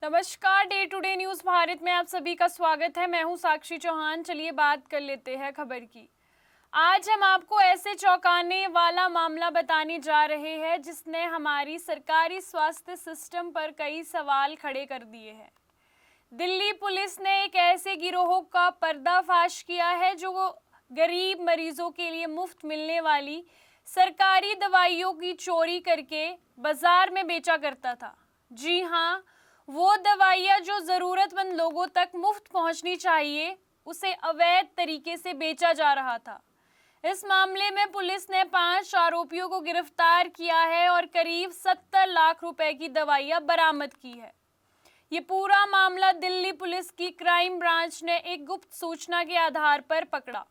नमस्कार, day to day news Bharat में आप सभी का स्वागत है। मैं हूं साक्षी चौहान। चलिए बात कर लेते हैं खबर की। आज हम आपको ऐसे चौंकाने वाला मामला बताने जा रहे हैं जिसने हमारी सरकारी स्वास्थ्य सिस्टम पर कई सवाल खड़े कर दिए हैं। दिल्ली पुलिस ने एक ऐसे गिरोह का पर्दाफाश किया है जो गरीब मरीजों के लिए मुफ्त मिलने वाली सरकारी दवाइयों की चोरी करके बाजार में बेचा करता था। जी हाँ, वो दवाइयाँ जो ज़रूरतमंद लोगों तक मुफ्त पहुंचनी चाहिए, उसे अवैध तरीके से बेचा जा रहा था। इस मामले में पुलिस ने 5 आरोपियों को गिरफ्तार किया है और करीब 70 लाख रुपए की दवाइयाँ बरामद की है। ये पूरा मामला दिल्ली पुलिस की क्राइम ब्रांच ने एक गुप्त सूचना के आधार पर पकड़ा।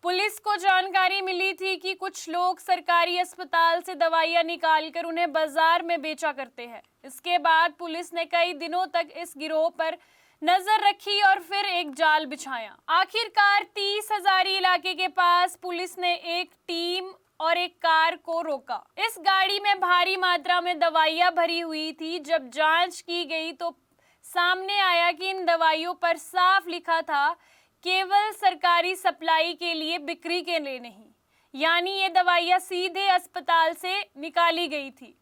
पुलिस को जानकारी मिली थी कि कुछ लोग सरकारी अस्पताल से दवाइयां निकालकर उन्हें बाजार में बेचा करते हैं। इसके बाद पुलिस ने कई दिनों तक इस गिरोह पर नजर रखी और फिर एक जाल बिछाया। आखिरकार 30 हजारी इलाके के पास पुलिस ने एक टीम और एक कार को रोका। इस गाड़ी में भारी मात्रा में दवाइयां भरी हुई थी। जब जांच की गई तो सामने आया कि इन दवाइयों पर साफ लिखा था केवल सरकारी सप्लाई के लिए, बिक्री के लिए नहीं। यानी ये दवाइयाँ सीधे अस्पताल से निकाली गई थी।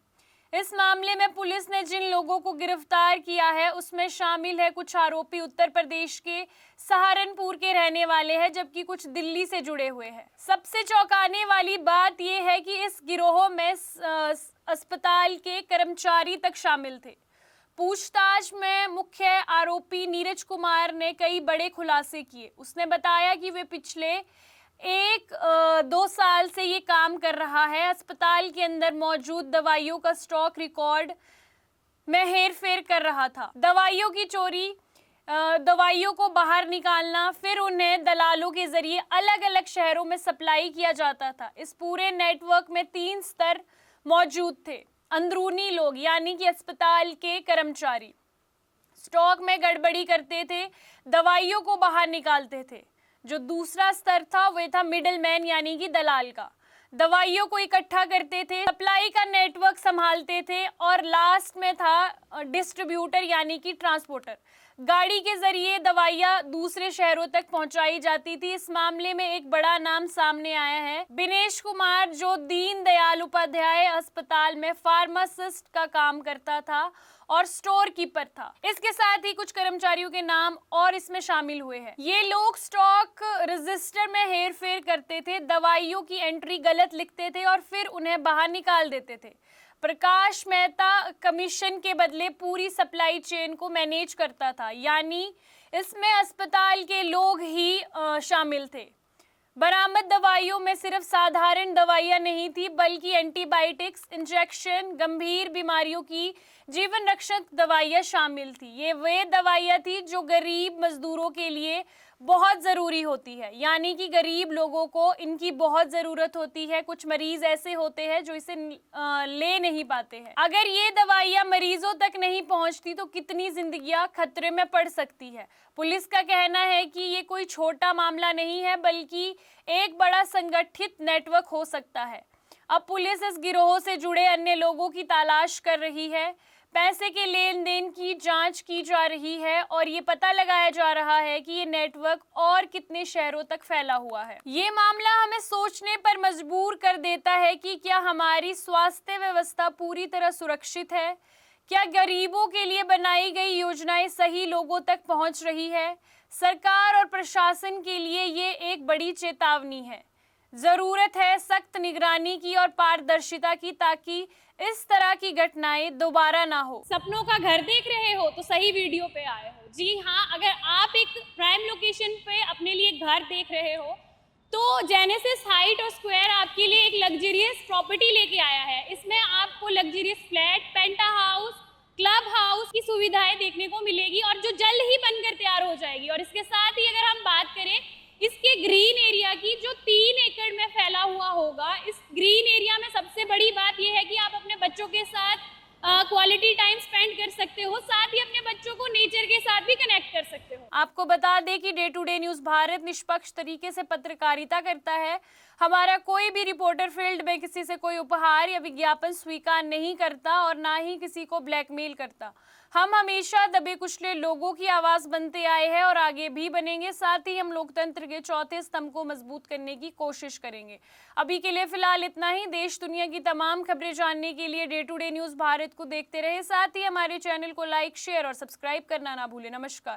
इस मामले में पुलिस ने जिन लोगों को गिरफ्तार किया है उसमें शामिल है कुछ आरोपी उत्तर प्रदेश के सहारनपुर के रहने वाले हैं, जबकि कुछ दिल्ली से जुड़े हुए हैं। सबसे चौंकाने वाली बात यह है कि इस गिरोह में अस्पताल के कर्मचारी तक शामिल थे। पूछताछ में मुख्य आरोपी नीरज कुमार ने कई बड़े खुलासे किए। उसने बताया कि वे पिछले 1-2 साल से ये काम कर रहा है। अस्पताल के अंदर मौजूद दवाइयों का स्टॉक रिकॉर्ड में हेरफेर कर रहा था। दवाइयों की चोरी, दवाइयों को बाहर निकालना, फिर उन्हें दलालों के जरिए अलग अलग शहरों में सप्लाई किया जाता था। इस पूरे नेटवर्क में 3 स्तर मौजूद थे। अंदरूनी लोग यानी कि अस्पताल के कर्मचारी स्टॉक में गड़बड़ी करते थे, दवाइयों को बाहर निकालते थे। जो दूसरा स्तर था वह था मिडलमैन यानी कि दलाल का, दवाइयों को इकट्ठा करते थे, सप्लाई का नेटवर्क संभालते थे। और लास्ट में था डिस्ट्रीब्यूटर यानी कि ट्रांसपोर्टर, गाड़ी के जरिए दवाइयां दूसरे शहरों तक पहुंचाई जाती थी। इस मामले में एक बड़ा नाम सामने आया है, बिनेश कुमार, जो दीन दयाल उपाध्याय अस्पताल में फार्मासिस्ट का काम करता था और स्टोर कीपर था। इसके साथ ही कुछ कर्मचारियों के नाम और इसमें शामिल हुए हैं। ये लोग स्टॉक रजिस्टर में हेरफेर करते थे, दवाइयों की एंट्री गलत लिखते थे और फिर उन्हें बाहर निकाल देते थे। प्रकाश मेहता कमीशन के बदले पूरी सप्लाई चेन को मैनेज करता था, यानी इसमें अस्पताल के लोग ही शामिल थे। बरामद दवाइयों में सिर्फ साधारण दवाइयां नहीं थी, बल्कि एंटीबायोटिक्स, इंजेक्शन, गंभीर बीमारियों की जीवन रक्षक दवाइयां शामिल थी। ये वे दवाइयां थी जो गरीब मजदूरों के लिए बहुत ज़रूरी होती है, यानी कि गरीब लोगों को इनकी बहुत ज़रूरत होती है। कुछ मरीज ऐसे होते हैं जो इसे ले नहीं पाते हैं। अगर ये दवाइयाँ मरीजों तक नहीं पहुँचती तो कितनी जिंदगियाँ खतरे में पड़ सकती है। पुलिस का कहना है कि ये कोई छोटा मामला नहीं है, बल्कि एक बड़ा संगठित नेटवर्क हो सकता है। अब पुलिस इस गिरोह से जुड़े अन्य लोगों की तलाश कर रही है। पैसे के लेन देन की जांच की जा रही है और ये पता लगाया जा रहा है कि ये नेटवर्क और कितने शहरों तक फैला हुआ है। ये मामला हमें सोचने पर मजबूर कर देता है कि क्या हमारी स्वास्थ्य व्यवस्था पूरी तरह सुरक्षित है? क्या गरीबों के लिए बनाई गई योजनाएं सही लोगों तक पहुंच रही है? सरकार और प्रशासन के लिए ये एक बड़ी चेतावनी है। जरूरत है सख्त निगरानी की और पारदर्शिता की, ताकि इस तरह की घटनाएं दोबारा ना हो। सपनों का घर देख रहे हो तो सही वीडियो पे आए हो। जी हाँ, अगर आप एक प्राइम लोकेशन पे अपने लिए घर देख रहे हो तो जेनेसिस हाइट और स्क्वायर आपके लिए एक लग्जरियस प्रॉपर्टी लेके आया है। इसमें आपको लग्जरियस फ्लैट, पेंटा हाउस, क्लब हाउस की सुविधाएं देखने को मिलेगी और जो जल्द ही बनकर तैयार हो जाएगी। और इसके साथ ही अगर हम बात करें इसके ग्रीन एरिया की, जो 3 एकड़ में फैला हुआ होगा, इस ग्रीन एरिया में सबसे बड़ी बात यह है कि आप अपने बच्चों के साथ क्वालिटी टाइम स्पेंड कर सकते हो, साथ ही अपने बच्चों को नेचर के साथ भी कनेक्ट कर सकते हो। आपको बता दें कि day to day news Bharat निष्पक्ष तरीके से पत्रकारिता करता है। हमारा कोई भी रिपोर्टर फील्ड में किसी से कोई उपहार या विज्ञापन स्वीकार नहीं करता और ना ही किसी को ब्लैकमेल करता। हम हमेशा दबे कुचले लोगों की आवाज बनते आए हैं और आगे भी बनेंगे। साथ ही हम लोकतंत्र के चौथे स्तंभ को मजबूत करने की कोशिश करेंगे। अभी के लिए फिलहाल इतना ही। देश दुनिया की तमाम खबरें जानने के लिए day to day news Bharat को देखते रहे। साथ ही हमारे चैनल को लाइक, शेयर और सब्सक्राइब करना ना भूलें। नमस्कार।